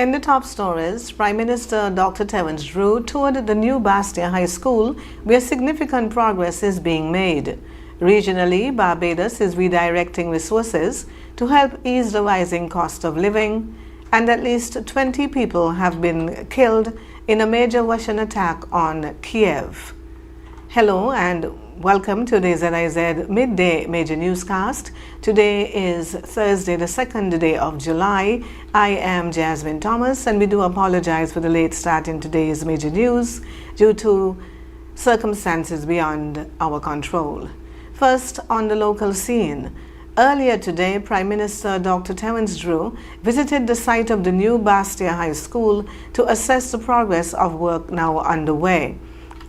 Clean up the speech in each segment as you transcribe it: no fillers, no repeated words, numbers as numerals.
In the top stories, Prime Minister Dr. Terence Drew toured the new Bastia High School, where significant progress is being made. Regionally, Barbados is redirecting resources to help ease the rising cost of living, and at least 20 people have been killed in a major Russian attack on Kiev. Hello and welcome to the ZIZ Midday Major Newscast. Today is Thursday, the 2nd day of July. I am Jasmine Thomas, and we do apologize for the late start in today's major news due to circumstances beyond our control. First, on the local scene. Earlier today, Prime Minister Dr. Terence Drew visited the site of the new Bastia High School to assess the progress of work now underway.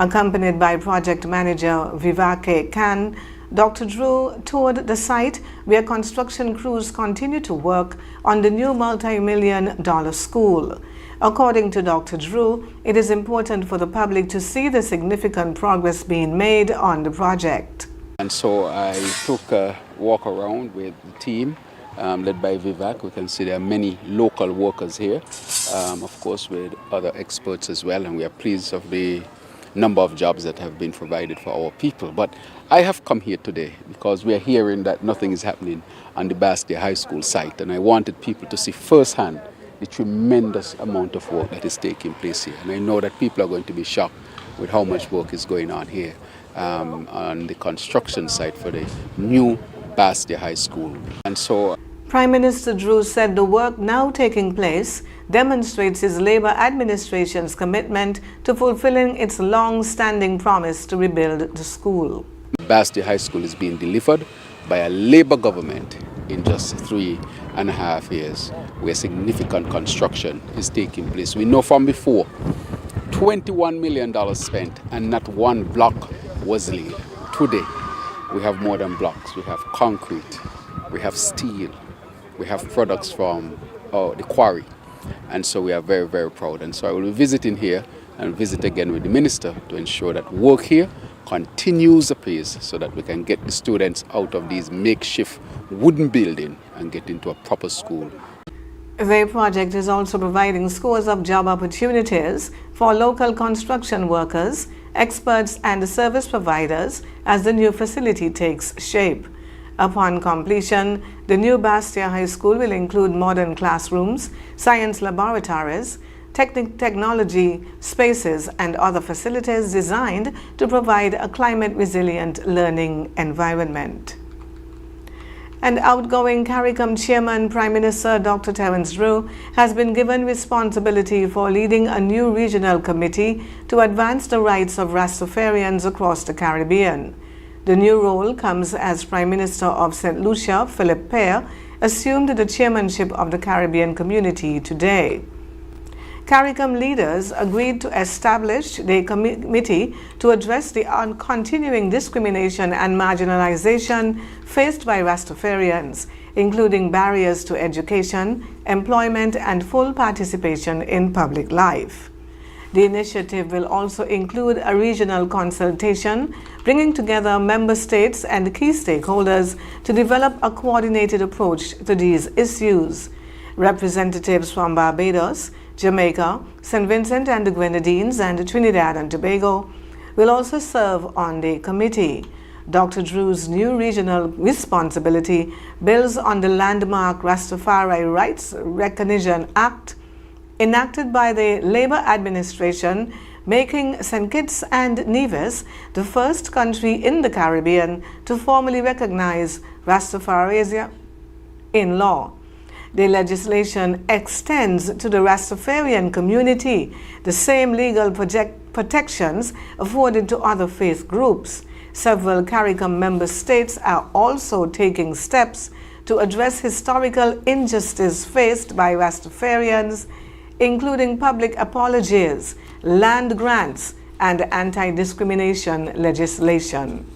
Accompanied by project manager Vivake Khan, Dr. Drew toured the site where construction crews continue to work on the new multi-million-dollar school. According to Dr. Drew, it is important for the public to see the significant progress being made on the project. And so I took a walk around with the team led by Vivek. We can see there are many local workers here, of course with other experts as well, and we are pleased of the number of jobs that have been provided for our people. But I have come here today because we are hearing that nothing is happening on the Bastia High School site, and I wanted people to see firsthand the tremendous amount of work that is taking place here. And I know that people are going to be shocked with how much work is going on here on the construction site for the new Bastia High School. And so Prime Minister Drew said the work now taking place demonstrates his Labour administration's commitment to fulfilling its long-standing promise to rebuild the school. Bastia High School is being delivered by a Labour government in just 3.5 years, where significant construction is taking place. We know from before, $21 million spent and not one block was laid. Today, we have more than blocks. We have concrete, we have steel, we have products from the quarry. And so we are very, very proud. And so I will be visiting here and visit again with the minister to ensure that work here continues apace so that we can get the students out of these makeshift wooden buildings and get into a proper school. The project is also providing scores of job opportunities for local construction workers, experts and service providers as the new facility takes shape. Upon completion, the new Bastia High School will include modern classrooms, science laboratories, technology spaces and other facilities designed to provide a climate-resilient learning environment. And outgoing CARICOM Chairman Prime Minister Dr. Terence Drew has been given responsibility for leading a new regional committee to advance the rights of Rastafarians across the Caribbean. The new role comes as Prime Minister of St. Lucia, Philip Pear, assumed the chairmanship of the Caribbean community today. CARICOM leaders agreed to establish the committee to address the continuing discrimination and marginalization faced by Rastafarians, including barriers to education, employment, and full participation in public life. The initiative will also include a regional consultation, bringing together member states and key stakeholders to develop a coordinated approach to these issues. Representatives from Barbados, Jamaica, St. Vincent and the Grenadines, and Trinidad and Tobago will also serve on the committee. Dr. Drew's new regional responsibility builds on the landmark Rastafari Rights Recognition Act enacted by the Labour administration, making St. Kitts and Nevis the first country in the Caribbean to formally recognize Rastafarianism in law. The legislation extends to the Rastafarian community the same legal protections afforded to other faith groups. Several CARICOM member states are also taking steps to address historical injustice faced by Rastafarians, including public apologies, land grants, and anti-discrimination legislation.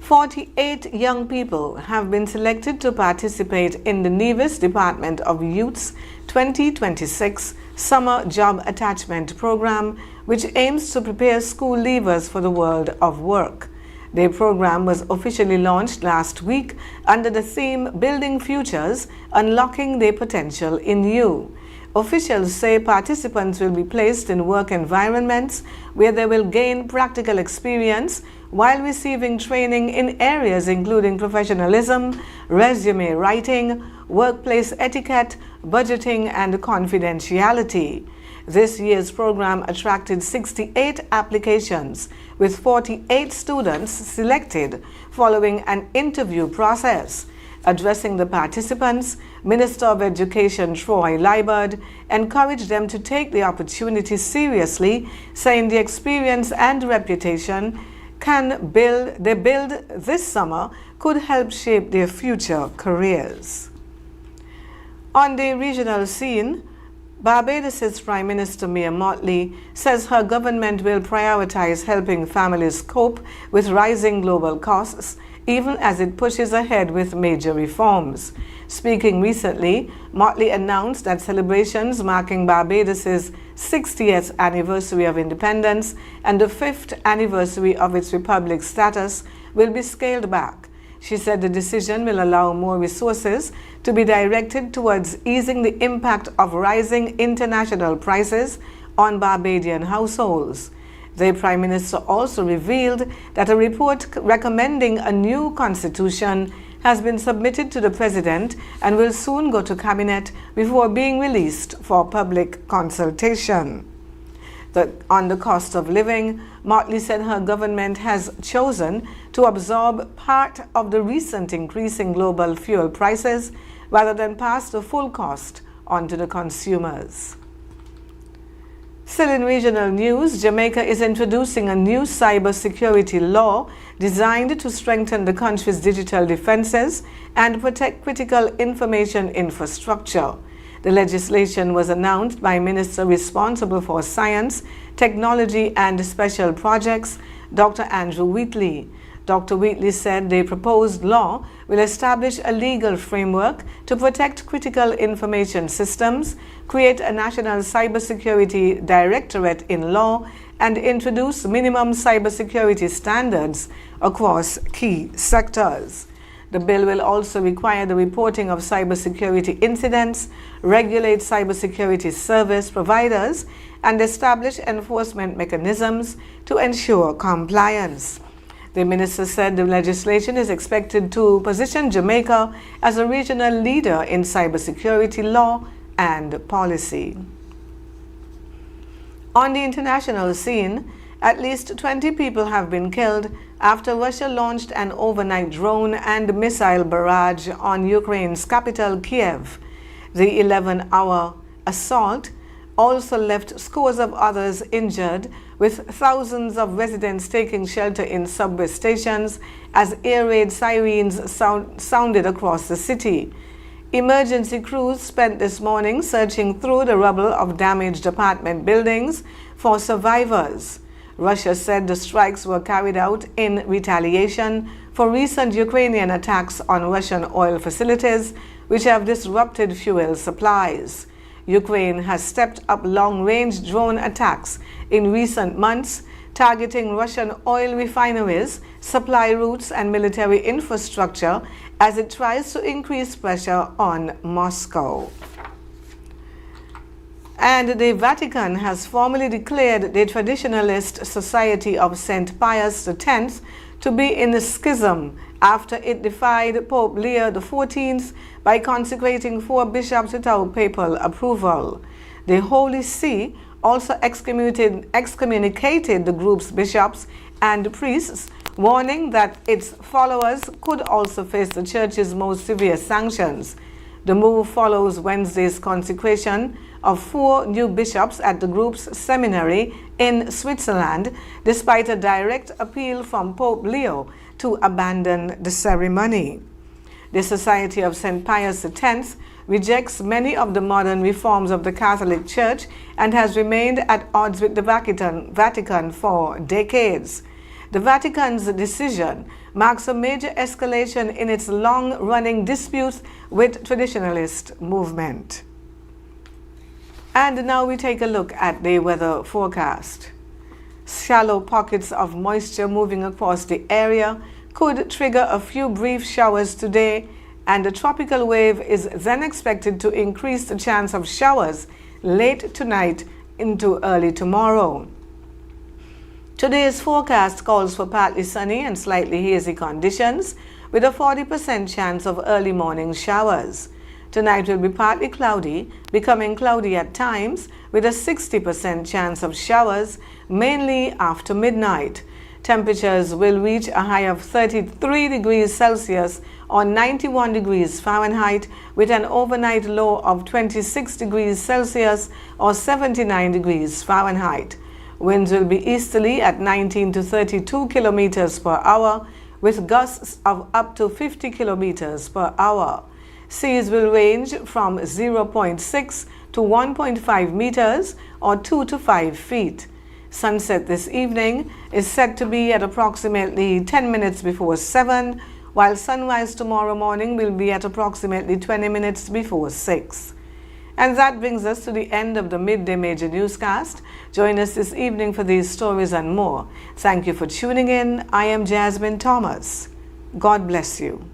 48 young people have been selected to participate in the Nevis Department of Youth's 2026 Summer Job Attachment Program, which aims to prepare school leavers for the world of work. The program was officially launched last week under the theme Building Futures, Unlocking Their Potential in You. Officials say participants will be placed in work environments where they will gain practical experience while receiving training in areas including professionalism, resume writing, workplace etiquette, budgeting, and confidentiality. This year's program attracted 68 applications, with 48 students selected following an interview process. Addressing the participants, Minister of Education Troy Liburd encouraged them to take the opportunity seriously, saying the experience and reputation they build this summer could help shape their future careers. On the regional scene, Barbados' Prime Minister Mia Mottley says her government will prioritize helping families cope with rising global costs, even as it pushes ahead with major reforms. Speaking recently, Mottley announced that celebrations marking Barbados' 60th anniversary of independence and the 5th anniversary of its republic status will be scaled back. She said the decision will allow more resources to be directed towards easing the impact of rising international prices on Barbadian households. The Prime Minister also revealed that a report recommending a new constitution has been submitted to the President and will soon go to Cabinet before being released for public consultation. On the cost of living, Mottley said her government has chosen to absorb part of the recent increase in global fuel prices rather than pass the full cost onto the consumers. Still in regional news, Jamaica is introducing a new cybersecurity law designed to strengthen the country's digital defenses and protect critical information infrastructure. The legislation was announced by Minister responsible for Science, Technology and Special Projects, Dr. Andrew Wheatley. Dr. Wheatley said the proposed law will establish a legal framework to protect critical information systems, create a national cybersecurity directorate in law, and introduce minimum cybersecurity standards across key sectors. The bill will also require the reporting of cybersecurity incidents, regulate cybersecurity service providers, and establish enforcement mechanisms to ensure compliance. The minister said the legislation is expected to position Jamaica as a regional leader in cybersecurity law and policy. On the international scene, at least 20 people have been killed after Russia launched an overnight drone and missile barrage on Ukraine's capital, Kiev. The 11-hour assault also left scores of others injured, with thousands of residents taking shelter in subway stations as air raid sirens sounded across the city. Emergency crews spent this morning searching through the rubble of damaged apartment buildings for survivors. Russia said the strikes were carried out in retaliation for recent Ukrainian attacks on Russian oil facilities, which have disrupted fuel supplies. Ukraine has stepped up long-range drone attacks in recent months, targeting Russian oil refineries, supply routes, and military infrastructure as it tries to increase pressure on Moscow. And the Vatican has formally declared the Traditionalist Society of St. Pius X to be in a schism after it defied Pope Leo XIV by consecrating 4 bishops without papal approval. The Holy See also excommunicated the group's bishops and priests, warning that its followers could also face the Church's most severe sanctions. The move follows Wednesday's consecration of 4 new bishops at the group's seminary in Switzerland, despite a direct appeal from Pope Leo to abandon the ceremony. The Society of St. Pius X rejects many of the modern reforms of the Catholic Church and has remained at odds with the Vatican for decades. The Vatican's decision marks a major escalation in its long-running disputes with traditionalist movement. And now we take a look at the weather forecast. Shallow pockets of moisture moving across the area could trigger a few brief showers today, and a tropical wave is then expected to increase the chance of showers late tonight into early tomorrow. Today's forecast calls for partly sunny and slightly hazy conditions with a 40% chance of early morning showers. Tonight will be partly cloudy, becoming cloudy at times with a 60% chance of showers, mainly after midnight. Temperatures will reach a high of 33 degrees Celsius or 91 degrees Fahrenheit with an overnight low of 26 degrees Celsius or 79 degrees Fahrenheit. Winds will be easterly at 19 to 32 kilometers per hour with gusts of up to 50 kilometers per hour. Seas will range from 0.6 to 1.5 meters or 2 to 5 feet. Sunset this evening is set to be at approximately 10 minutes before 7, while sunrise tomorrow morning will be at approximately 20 minutes before 6. And that brings us to the end of the Midday Major Newscast. Join us this evening for these stories and more. Thank you for tuning in. I am Jasmine Thomas. God bless you.